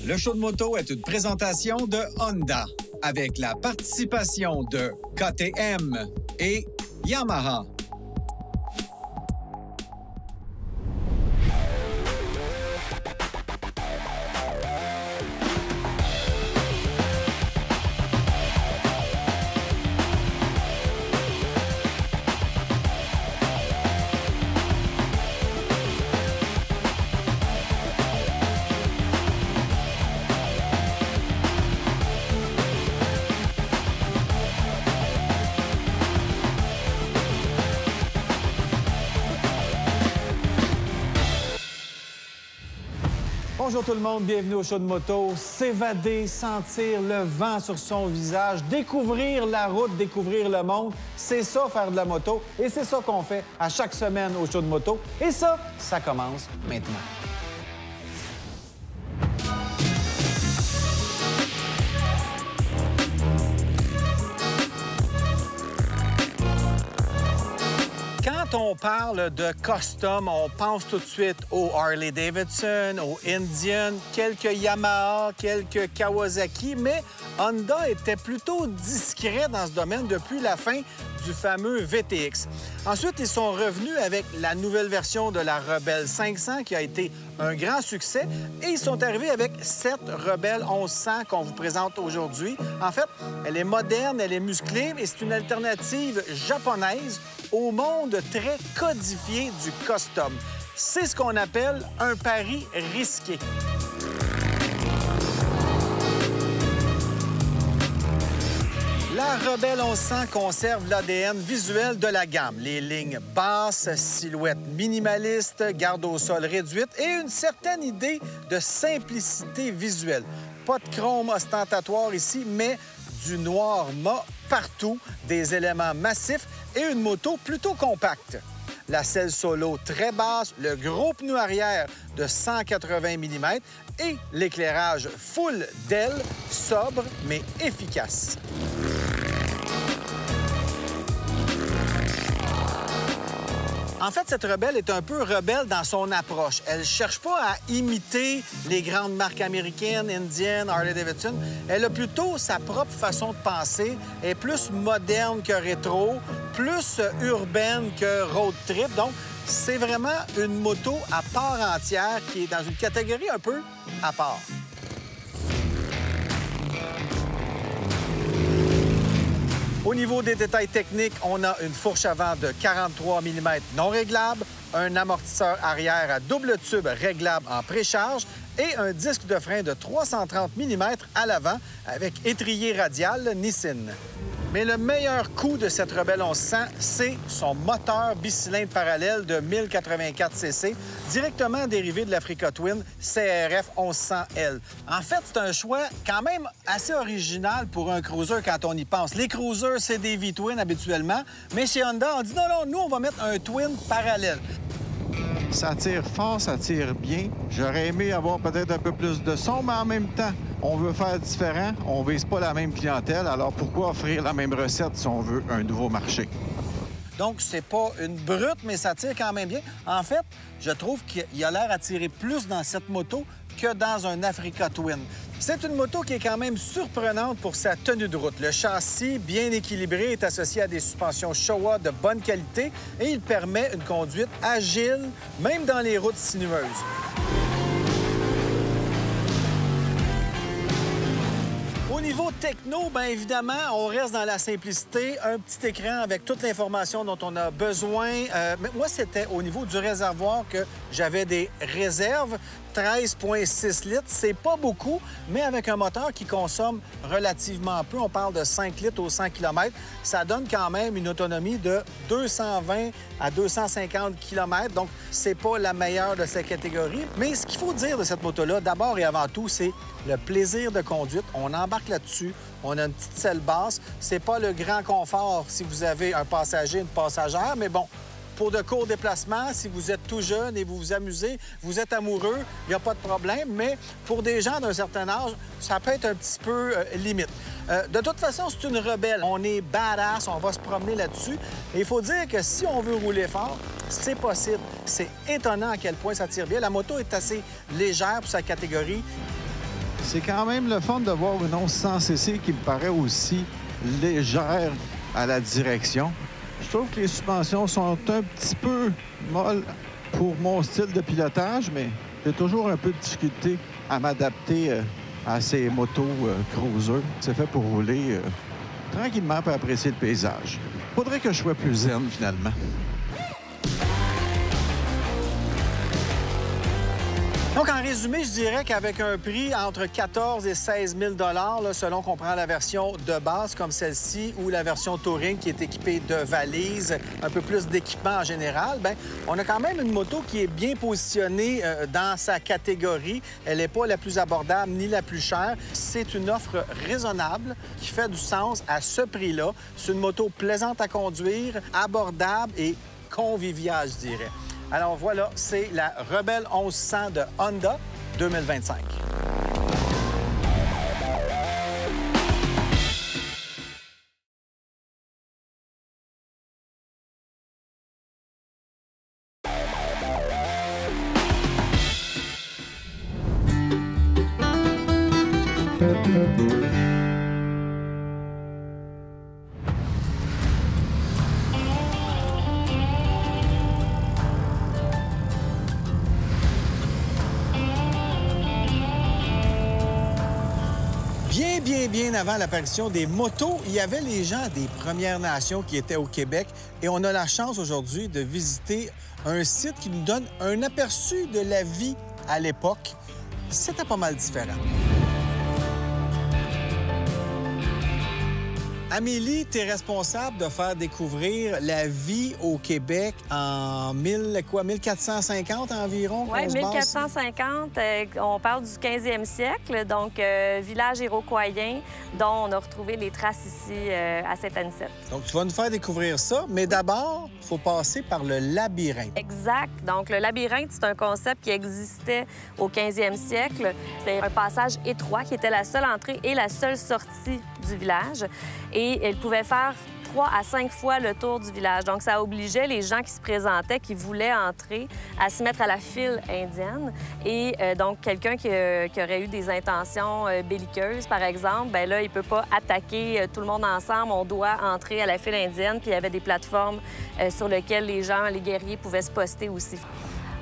Le show de moto est une présentation de Honda avec la participation de KTM et Yamaha. Bonjour tout le monde, bienvenue au show de moto. S'évader, sentir le vent sur son visage, découvrir la route, découvrir le monde, c'est ça faire de la moto et c'est ça qu'on fait à chaque semaine au show de moto. Et ça commence maintenant. Quand on parle de custom, on pense tout de suite au Harley-Davidson, au Indian, quelques Yamaha, quelques Kawasaki, mais Honda était plutôt discret dans ce domaine depuis la fin du fameux VTX. Ensuite, ils sont revenus avec la nouvelle version de la Rebelle 500 qui a été un grand succès et ils sont arrivés avec cette Rebelle 1100 qu'on vous présente aujourd'hui. En fait, elle est moderne, elle est musclée et c'est une alternative japonaise au monde très codifié du custom. C'est ce qu'on appelle un pari risqué. La Rebelle 1100 conserve l'ADN visuel de la gamme. Les lignes basses, silhouette minimaliste, garde au sol réduite et une certaine idée de simplicité visuelle. Pas de chrome ostentatoire ici, mais du noir mat partout, des éléments massifs et une moto plutôt compacte. La selle solo très basse, le gros pneu arrière de 180 mm et l'éclairage full d'ailes, sobre mais efficace. En fait, cette Rebelle est un peu rebelle dans son approche. Elle ne cherche pas à imiter les grandes marques américaines, Indian, Harley-Davidson. Elle a plutôt sa propre façon de penser. Elle est plus moderne que rétro, plus urbaine que road trip. Donc, c'est vraiment une moto à part entière qui est dans une catégorie un peu à part. Au niveau des détails techniques, on a une fourche avant de 43 mm non réglable, un amortisseur arrière à double tube réglable en précharge et un disque de frein de 330 mm à l'avant avec étrier radial Nissin. Mais le meilleur coup de cette Rebelle 1100, c'est son moteur bicylindre parallèle de 1084 cc, directement dérivé de l'Africa Twin CRF 1100L. En fait, c'est un choix quand même assez original pour un cruiser quand on y pense. Les cruisers, c'est des V-twin habituellement, mais chez Honda, on dit non, nous, on va mettre un twin parallèle. Ça tire fort, ça tire bien. J'aurais aimé avoir peut-être un peu plus de son, mais en même temps, on veut faire différent. On vise pas la même clientèle, alors pourquoi offrir la même recette si on veut un nouveau marché? Donc, c'est pas une brute, mais ça tire quand même bien. En fait, je trouve qu'il a l'air à tirer plus dans cette moto que dans un Africa Twin. C'est une moto qui est quand même surprenante pour sa tenue de route. Le châssis, bien équilibré, est associé à des suspensions Showa de bonne qualité et il permet une conduite agile, même dans les routes sinueuses. Au niveau techno, bien évidemment, on reste dans la simplicité. Un petit écran avec toute l'information dont on a besoin. Mais moi, c'était au niveau du réservoir que j'avais des réserves. 13,6 litres, c'est pas beaucoup, mais avec un moteur qui consomme relativement peu, on parle de 5 litres au 100 km, ça donne quand même une autonomie de 220 à 250 km, donc c'est pas la meilleure de sa catégorie. Mais ce qu'il faut dire de cette moto-là, d'abord et avant tout, c'est le plaisir de conduite. On embarque là-dessus, on a une petite selle basse. C'est pas le grand confort si vous avez un passager, une passagère, mais bon, pour de courts déplacements, si vous êtes tout jeune et vous vous amusez, vous êtes amoureux, il n'y a pas de problème. Mais pour des gens d'un certain âge, ça peut être un petit peu limite. De toute façon, c'est une Rebelle. On est badass, on va se promener là-dessus. Et il faut dire que si on veut rouler fort, c'est possible. C'est étonnant à quel point ça tire bien. La moto est assez légère pour sa catégorie. C'est quand même le fun de voir une 1100cc qui me paraît aussi légère à la direction. Je trouve que les suspensions sont un petit peu molles pour mon style de pilotage, mais j'ai toujours un peu de difficulté à m'adapter à ces motos cruiser. C'est fait pour rouler tranquillement et apprécier le paysage. Faudrait que je sois plus zen, finalement. Donc, en résumé, je dirais qu'avec un prix entre 14 et 16 000 là, selon qu'on prend la version de base comme celle-ci ou la version Touring qui est équipée de valises, un peu plus d'équipement en général, bien, on a quand même une moto qui est bien positionnée dans sa catégorie. Elle n'est pas la plus abordable ni la plus chère. C'est une offre raisonnable qui fait du sens à ce prix-là. C'est une moto plaisante à conduire, abordable et conviviale, je dirais. Alors voilà, c'est la Rebelle 1100 de Honda 2025. Bien avant l'apparition des motos, il y avait les gens des Premières Nations qui étaient au Québec et on a la chance aujourd'hui de visiter un site qui nous donne un aperçu de la vie à l'époque. C'était pas mal différent. Amélie, tu es responsable de faire découvrir la vie au Québec en 1450 environ? Oui, 1450. On parle du 15e siècle, donc village iroquoien dont on a retrouvé les traces ici à Saint-Anicette. Donc, tu vas nous faire découvrir ça, mais d'abord, il faut passer par le labyrinthe. Exact. Donc, le labyrinthe, c'est un concept qui existait au 15e siècle. C'était un passage étroit qui était la seule entrée et la seule sortie du village. Et elle pouvait faire 3 à 5 fois le tour du village. Donc, ça obligeait les gens qui se présentaient, qui voulaient entrer, à se mettre à la file indienne. Et donc, quelqu'un qui aurait eu des intentions belliqueuses, par exemple, bien là, il ne peut pas attaquer tout le monde ensemble. On doit entrer à la file indienne. Puis il y avait des plateformes sur lesquelles les gens, les guerriers, pouvaient se poster aussi.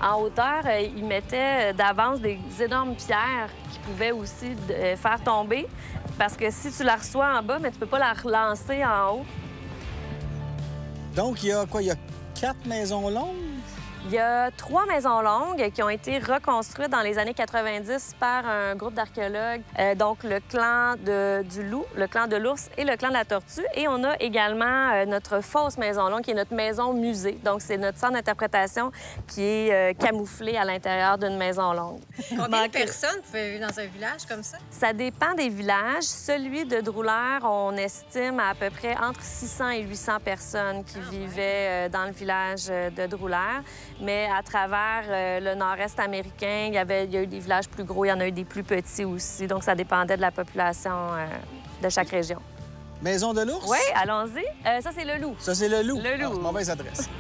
En hauteur, ils mettaient d'avance des énormes pierres qui pouvaient aussi faire tomber. Parce que si tu la reçois en bas, mais tu peux pas la relancer en haut. Donc, il y a quoi? Il y a 4 maisons longues? Il y a 3 maisons longues qui ont été reconstruites dans les années 90 par un groupe d'archéologues, donc le clan du loup, le clan de l'ours et le clan de la tortue. Et on a également notre fausse maison longue, qui est notre maison musée. Donc, c'est notre centre d'interprétation qui est camouflé à l'intérieur d'une maison longue. Combien de personnes pouvaient vivre dans un village comme ça? Ça dépend des villages. Celui de Droulaire, on estime à peu près entre 600 et 800 personnes qui vivaient dans le village de Droulaire. Mais à travers le nord-est américain, il y a eu des villages plus gros, il y en a eu des plus petits aussi. Donc, ça dépendait de la population de chaque région. Maison de l'ours? Oui, allons-y. Ça, c'est le loup. Ça, c'est le loup. Le loup. Ah, mauvaise adresse.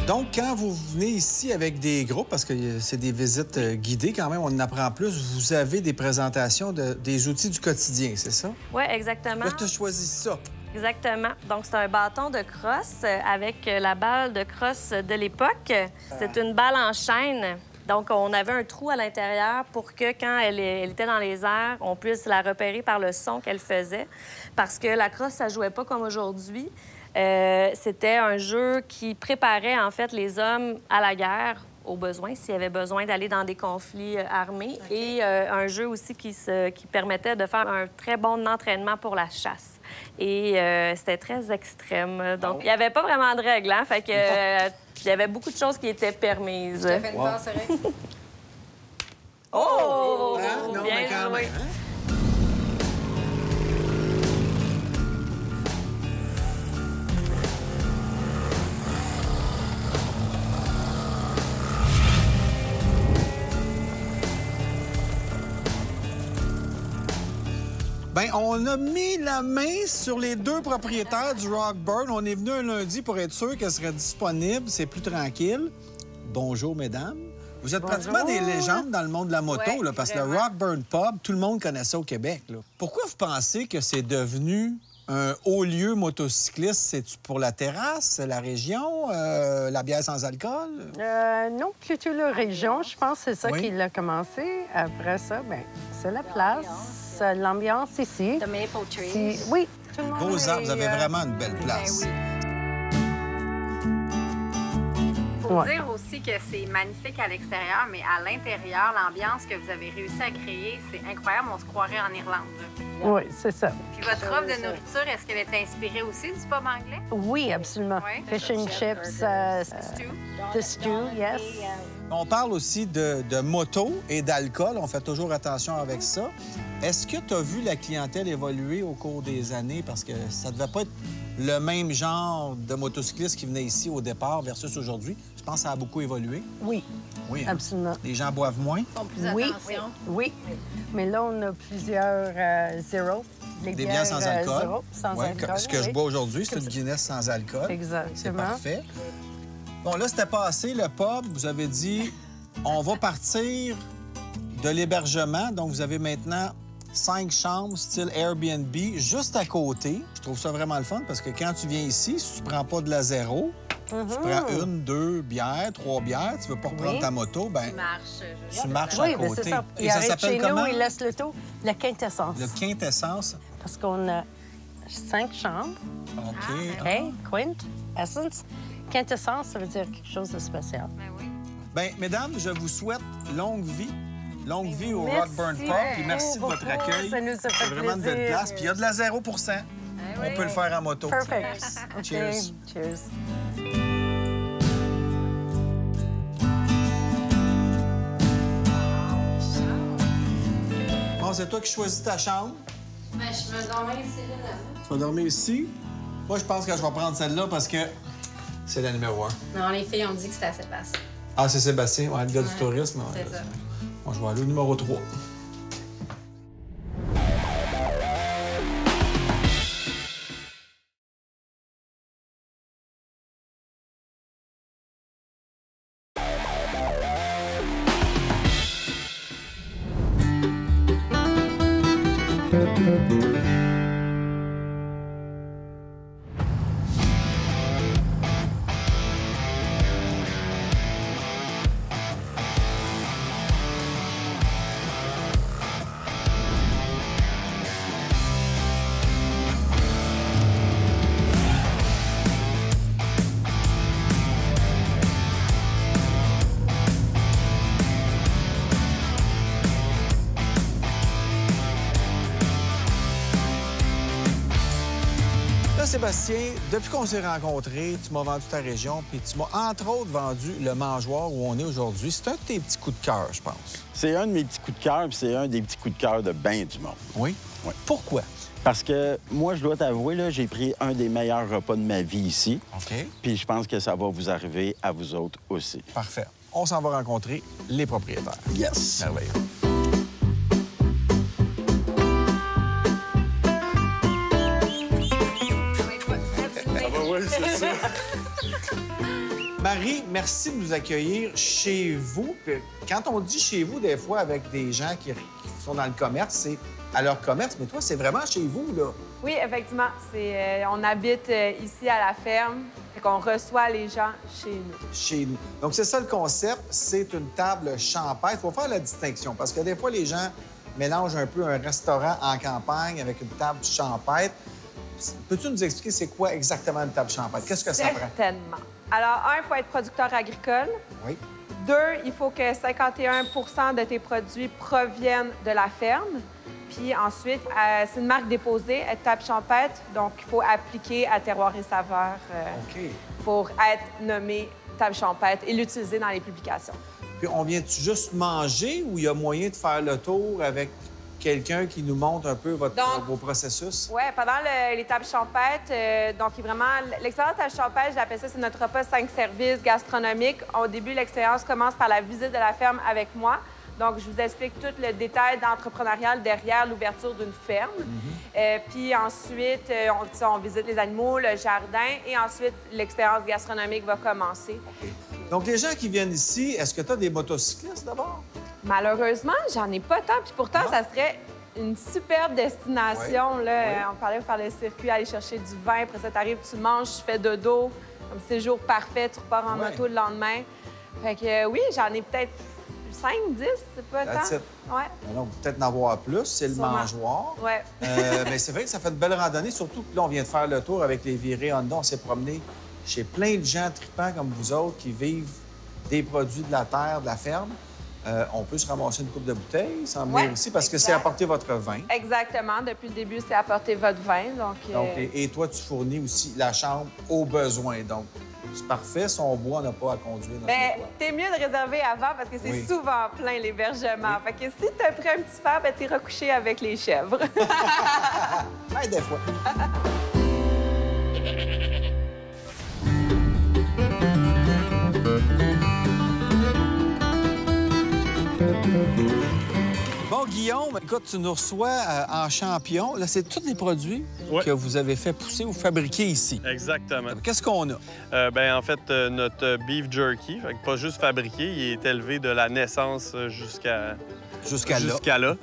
Donc, quand vous venez ici avec des groupes, parce que c'est des visites guidées quand même, on en apprend plus, vous avez des présentations des outils du quotidien, c'est ça? Oui, exactement. Là, tu as choisi ça. Exactement. Donc, c'est un bâton de crosse avec la balle de crosse de l'époque. C'est une balle en chaîne. Donc, on avait un trou à l'intérieur pour que, quand elle était dans les airs, on puisse la repérer par le son qu'elle faisait. Parce que la crosse, ça jouait pas comme aujourd'hui. C'était un jeu qui préparait, en fait, les hommes à la guerre, au besoin, s'il y avait besoin d'aller dans des conflits armés. Okay. Et un jeu aussi qui permettait de faire un très bon entraînement pour la chasse. Et c'était très extrême. Donc, il n'y avait pas vraiment de règles, hein? Fait que il y avait beaucoup de choses qui étaient permises. Tu as fait une passe oreille. Oh! Hein? Non, bien joué. Hein? Bien, on a mis la main sur les 2 propriétaires du Rockbird. On est venu un lundi pour être sûr qu'elle serait disponible. C'est plus tranquille. Bonjour, mesdames. Vous êtes pratiquement des légendes dans le monde de la moto, Ouais, là, parce que le vraiment. Rockburn Pub, tout le monde connaît ça au Québec. Là. Pourquoi vous pensez que c'est devenu un haut lieu motocycliste? C'est-tu pour la terrasse, la région, la bière sans alcool? Non, plutôt la région. Je pense que c'est ça Oui. qui l'a commencé. Après ça, bien, c'est la place, l'ambiance ici. The maple trees. Oui, tout le monde Beaux arbres, vous avez est, vraiment une belle place. Ben oui. Faut dire aussi que c'est magnifique à l'extérieur, mais à l'intérieur, l'ambiance que vous avez réussi à créer, c'est incroyable. On se croirait en Irlande. là. Oui, c'est ça. Puis votre offre de nourriture, est-ce qu'elle est inspirée aussi du pub anglais? Oui, absolument. Oui. Fish and chips, Stew? the stew, yes. On parle aussi de moto et d'alcool. On fait toujours attention avec ça. Est-ce que tu as vu la clientèle évoluer au cours des années? Parce que ça devait pas être le même genre de motocyclistes qui venaient ici au départ versus aujourd'hui. Je pense que ça a beaucoup évolué. Oui, Oui, hein? absolument. Les gens boivent moins. Ils font plus Oui, attention. oui. Mais là, on a plusieurs zéro. Des bières sans alcool. Zéro, sans Ouais, alcool. ce que je oui. bois aujourd'hui, c'est une Guinness sans alcool. Exactement. C'est parfait. Bon, là, c'était passé, le pub. Vous avez dit, on va partir de l'hébergement. Donc, vous avez maintenant 5 chambres, style Airbnb, juste à côté. Je trouve ça vraiment le fun parce que quand tu viens ici, si tu prends pas de la zéro, tu prends 1, 2 bières, 3 bières, tu veux pas reprendre Oui. ta moto, ben tu marches Oui, à mais côté. c'est ça. Et Il ça arrête s'appelle chez comment? nous, il laisse le tout. La quintessence. Le quintessence. Parce qu'on a 5 chambres. OK. OK? Quint, essence. Quintessence, ça veut dire quelque chose de spécial. Ben oui. Bien, mesdames, je vous souhaite longue vie. Longue vie au Merci Rockburn Pub. Puis merci de votre beaucoup. accueil. Ça nous a fait C'est vraiment une belle plaisir. place. Puis il y a de la 0 On peut le faire en moto. Perfect. OK. Cheers. Cheers. Bon, c'est toi qui choisis ta chambre. Ben, je me dormais ici, là. Tu vas dormir ici. Moi, je pense que je vais prendre celle-là parce que c'est la numéro 1. Non, les filles ont dit que c'était assez basse. Ah, c'est Sébastien, ouais, le gars du tourisme. Ouais, c'est ça. Moi, je vais aller au numéro 3. Là, Sébastien, depuis qu'on s'est rencontrés, tu m'as vendu ta région, puis tu m'as entre autres vendu le mangeoir où on est aujourd'hui. C'est un de tes petits coups de cœur, je pense. C'est un de mes petits coups de cœur, puis c'est un des petits coups de cœur de bien du monde. Oui? Oui. Pourquoi? Parce que moi, je dois t'avouer, là, j'ai pris un des meilleurs repas de ma vie ici. OK. Puis je pense que ça va vous arriver à vous autres aussi. Parfait. On s'en va rencontrer les propriétaires. Yes! Merveilleux. Marie, merci de nous accueillir chez vous. Puis quand on dit chez vous, des fois, avec des gens qui sont dans le commerce, c'est à leur commerce. Mais toi, c'est vraiment chez vous, là. Oui, effectivement. On habite ici à la ferme, et qu'on reçoit les gens chez nous. Chez nous. Donc, c'est ça le concept. C'est une table champêtre. Il faut faire la distinction parce que des fois, les gens mélangent un peu un restaurant en campagne avec une table champêtre. Peux-tu nous expliquer c'est quoi exactement une table champêtre? Qu'est-ce que ça prend? Certainement. Alors, un, il faut être producteur agricole. Oui. Deux, il faut que 51 de tes produits proviennent de la ferme. Puis ensuite, c'est une marque déposée, table champêtre, donc il faut appliquer à terroir et saveur OK. pour être nommé table champêtre et l'utiliser dans les publications. Puis on vient-tu juste manger ou il y a moyen de faire le tour avec quelqu'un qui nous montre un peu vos processus? Oui, pendant les tables champêtres, donc vraiment, l'expérience table champêtre, j'appelle ça, c'est notre repas 5 services gastronomiques. Au début, l'expérience commence par la visite de la ferme avec moi. Donc, je vous explique tout le détail d'entrepreneurial derrière l'ouverture d'une ferme. Puis ensuite, on visite les animaux, le jardin, et ensuite, l'expérience gastronomique va commencer. Donc, les gens qui viennent ici, est-ce que tu as des motocyclistes d'abord? Malheureusement, j'en ai pas tant. Puis pourtant, ça serait une superbe destination. Oui. Là. Oui. On parlait de faire le circuit, aller chercher du vin. Après ça, t'arrives, tu manges, tu fais dodo. Comme séjour parfait, tu repars en moto le lendemain. Fait que oui, j'en ai peut-être 5, 10, c'est pas That's tant. it. Ouais. Donc, peut-être en avoir plus, c'est le Sûrement. mangeoir. Ouais. Mais c'est vrai que ça fait de belles randonnées, surtout que là, on vient de faire le tour avec les virées Honda. On s'est promené chez plein de gens tripants comme vous autres qui vivent des produits de la terre, de la ferme. On peut se ramasser une coupe de bouteilles sans venir ici parce que c'est apporter votre vin. Exactement. Depuis le début, c'est apporter votre vin. Donc, et toi, tu fournis aussi la chambre aux besoins. Donc, c'est parfait. Si on boit, on n'a pas à conduire notre moto. T'es mieux de réserver avant parce que c'est souvent plein l'hébergement. Fait que si t'as pris un petit verre, ben, t'es recouché avec les chèvres. Ouais, des fois. Bon, Guillaume, écoute, tu nous reçois en champion. Là, c'est tous les produits que vous avez fait pousser ou fabriquer ici. Exactement. Qu'est-ce qu'on a? En fait, notre beef jerky, fait que pas juste fabriqué, il est élevé de la naissance jusqu'à là.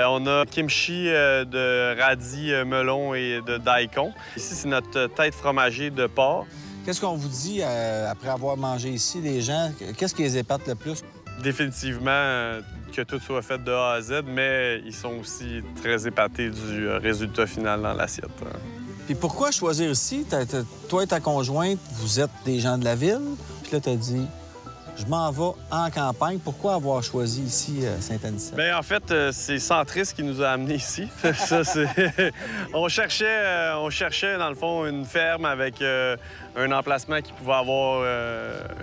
On a kimchi de radis, melon et de daikon. Ici, c'est notre tête fromagée de porc. Qu'est-ce qu'on vous dit après avoir mangé ici, les gens? Qu'est-ce qui les épate le plus? Définitivement que tout soit fait de A à Z, mais ils sont aussi très épatés du résultat final dans l'assiette. Puis pourquoi choisir ici? Toi et ta conjointe, vous êtes des gens de la ville, puis là, t'as dit... Je m'en vais en campagne. Pourquoi avoir choisi ici Saint-Anicet? Bien, en fait, c'est Centris qui nous a amenés ici. On cherchait, dans le fond, une ferme avec un emplacement qui pouvait avoir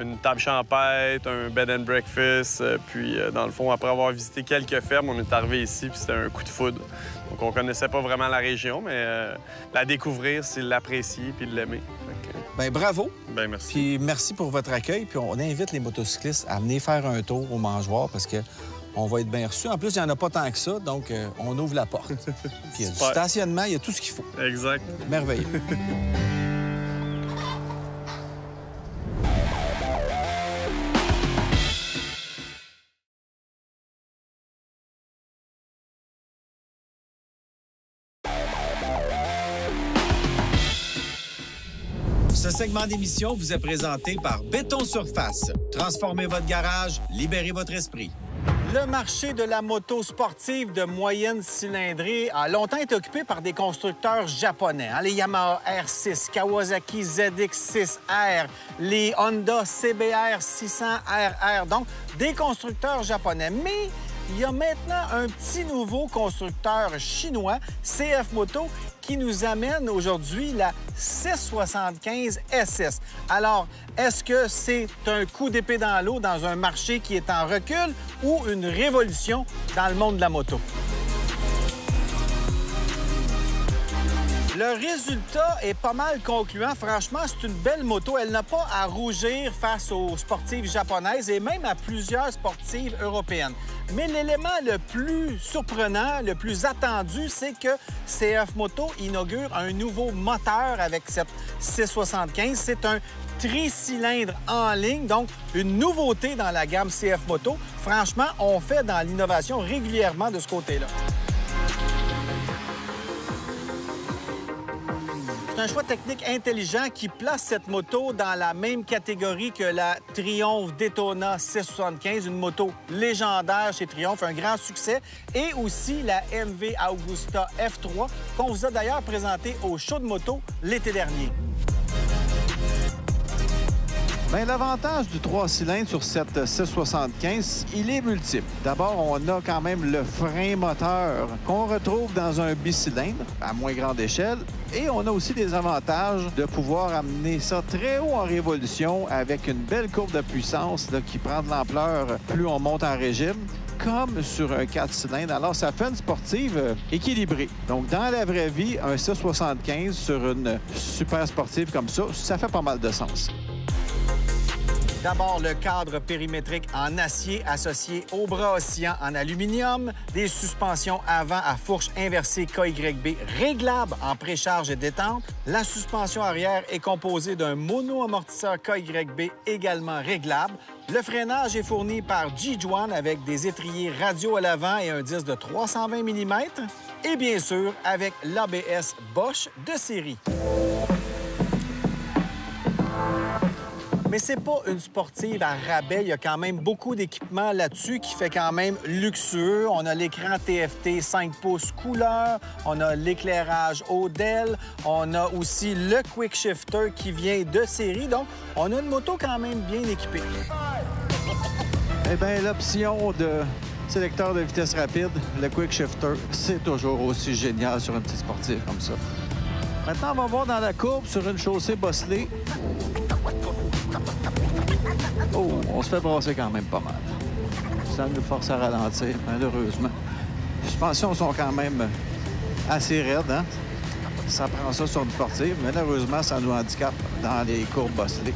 une table champêtre, un bed and breakfast. Puis, dans le fond, après avoir visité quelques fermes, on est arrivé ici, puis c'était un coup de foudre. Donc, on connaissait pas vraiment la région, mais la découvrir, c'est l'apprécier puis de l'aimer. Bien, bravo. Bien, merci. Puis merci pour votre accueil. Puis on invite les motocyclistes à venir faire un tour au mangeoir parce qu'on va être bien reçus. En plus, il n'y en a pas tant que ça, donc on ouvre la porte. Puis il y a du stationnement, il y a tout ce qu'il faut. Exact. Merveilleux. Ce segment d'émission vous est présenté par Béton Surface. Transformez votre garage, libérez votre esprit. Le marché de la moto sportive de moyenne cylindrée a longtemps été occupé par des constructeurs japonais. Les Yamaha R6, Kawasaki ZX6R, les Honda CBR 600RR. Donc, des constructeurs japonais. Mais il y a maintenant un petit nouveau constructeur chinois, CF Moto, qui nous amène aujourd'hui la 675 SS. Alors, est-ce que c'est un coup d'épée dans l'eau dans un marché qui est en recul ou une révolution dans le monde de la moto? Le résultat est pas mal concluant. Franchement, c'est une belle moto. Elle n'a pas à rougir face aux sportives japonaises et même à plusieurs sportives européennes. Mais l'élément le plus surprenant, le plus attendu, c'est que CF Moto inaugure un nouveau moteur avec cette 675. C'est un tricylindre en ligne, donc une nouveauté dans la gamme CF Moto. Franchement, on fait dans l'innovation régulièrement de ce côté-là. C'est un choix technique intelligent qui place cette moto dans la même catégorie que la Triumph Daytona 675, une moto légendaire chez Triumph, un grand succès, et aussi la MV Augusta F3, qu'on vous a d'ailleurs présenté au show de moto l'été dernier. Bien, l'avantage du 3 cylindres sur cette 675, il est multiple. D'abord, on a quand même le frein moteur qu'on retrouve dans un bicylindre à moins grande échelle. Et on a aussi des avantages de pouvoir amener ça très haut en révolution avec une belle courbe de puissance là, qui prend de l'ampleur plus on monte en régime, comme sur un 4 cylindres. Alors, ça fait une sportive équilibrée. Donc, dans la vraie vie, un 675 sur une super sportive comme ça fait pas mal de sens. D'abord, le cadre périmétrique en acier associé au bras oscillant en aluminium, des suspensions avant à fourche inversée KYB réglables en précharge et détente. La suspension arrière est composée d'un mono-amortisseur KYB également réglable. Le freinage est fourni par G-Juan avec des étriers radio à l'avant et un disque de 320 mm. Et bien sûr, avec l'ABS Bosch de série. Mais c'est pas une sportive à rabais. Il y a quand même beaucoup d'équipements là-dessus qui fait quand même luxueux. On a l'écran TFT 5 pouces couleur, on a l'éclairage Odell, on a aussi le Quick Shifter qui vient de série. Donc, on a une moto quand même bien équipée. Eh bien, l'option de sélecteur de vitesse rapide, le Quick Shifter, c'est toujours aussi génial sur une petite sportive comme ça. Maintenant, on va voir dans la courbe sur une chaussée bosselée. Oh, on se fait brasser quand même pas mal. Ça nous force à ralentir, malheureusement. Les suspensions sont quand même assez raides, hein? Ça prend ça sur une sportive. Malheureusement, ça nous handicape dans les courbes bosselées.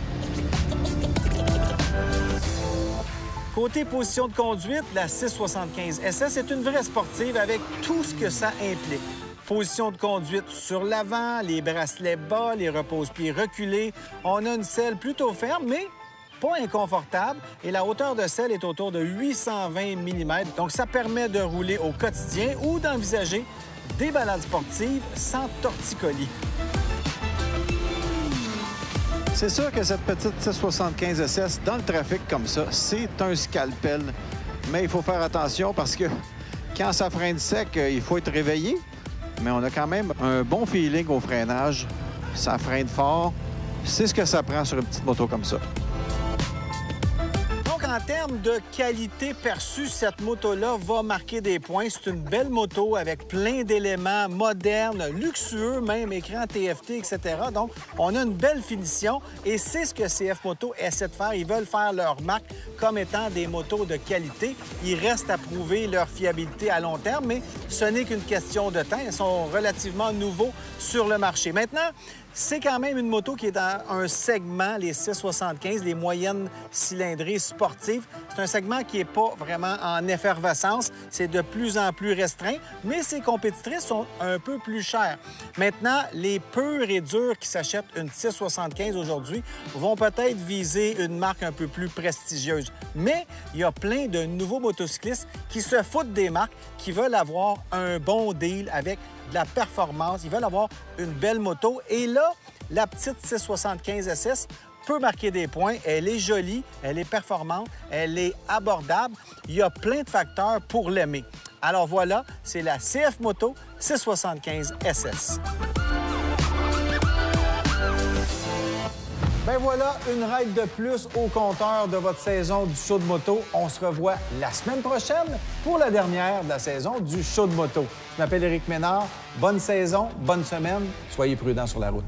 Côté position de conduite, la 675 SS est une vraie sportive avec tout ce que ça implique. Position de conduite sur l'avant, les bracelets bas, les repose-pieds reculés. On a une selle plutôt ferme, mais pas inconfortable. Et la hauteur de selle est autour de 820 mm. Donc, ça permet de rouler au quotidien ou d'envisager des balades sportives sans torticolis. C'est sûr que cette petite 675 SS, dans le trafic comme ça, c'est un scalpel. Mais il faut faire attention parce que quand ça freine sec, il faut être réveillé. Mais on a quand même un bon feeling au freinage. Ça freine fort. C'est ce que ça prend sur une petite moto comme ça. En termes de qualité perçue, cette moto-là va marquer des points. C'est une belle moto avec plein d'éléments modernes, luxueux, même écran TFT, etc. Donc, on a une belle finition et c'est ce que CF Moto essaie de faire. Ils veulent faire leur marque comme étant des motos de qualité. Il reste à prouver leur fiabilité à long terme, mais ce n'est qu'une question de temps. Ils sont relativement nouveaux sur le marché. Maintenant, c'est quand même une moto qui est dans un segment, les 675, les moyennes cylindrées sportives. C'est un segment qui n'est pas vraiment en effervescence. C'est de plus en plus restreint, mais ses compétitrices sont un peu plus chères. Maintenant, les purs et durs qui s'achètent une 675 aujourd'hui vont peut-être viser une marque un peu plus prestigieuse. Mais il y a plein de nouveaux motocyclistes qui se foutent des marques, qui veulent avoir un bon deal avec de la performance. Ils veulent avoir une belle moto. Et là, la petite 675 SS peut marquer des points. Elle est jolie, elle est performante, elle est abordable. Il y a plein de facteurs pour l'aimer. Alors voilà, c'est la CF Moto 675 SS. Ben voilà, une ride de plus au compteur de votre saison du show de moto. On se revoit la semaine prochaine pour la dernière de la saison du show de moto. Je m'appelle Éric Ménard. Bonne saison, bonne semaine. Soyez prudents sur la route.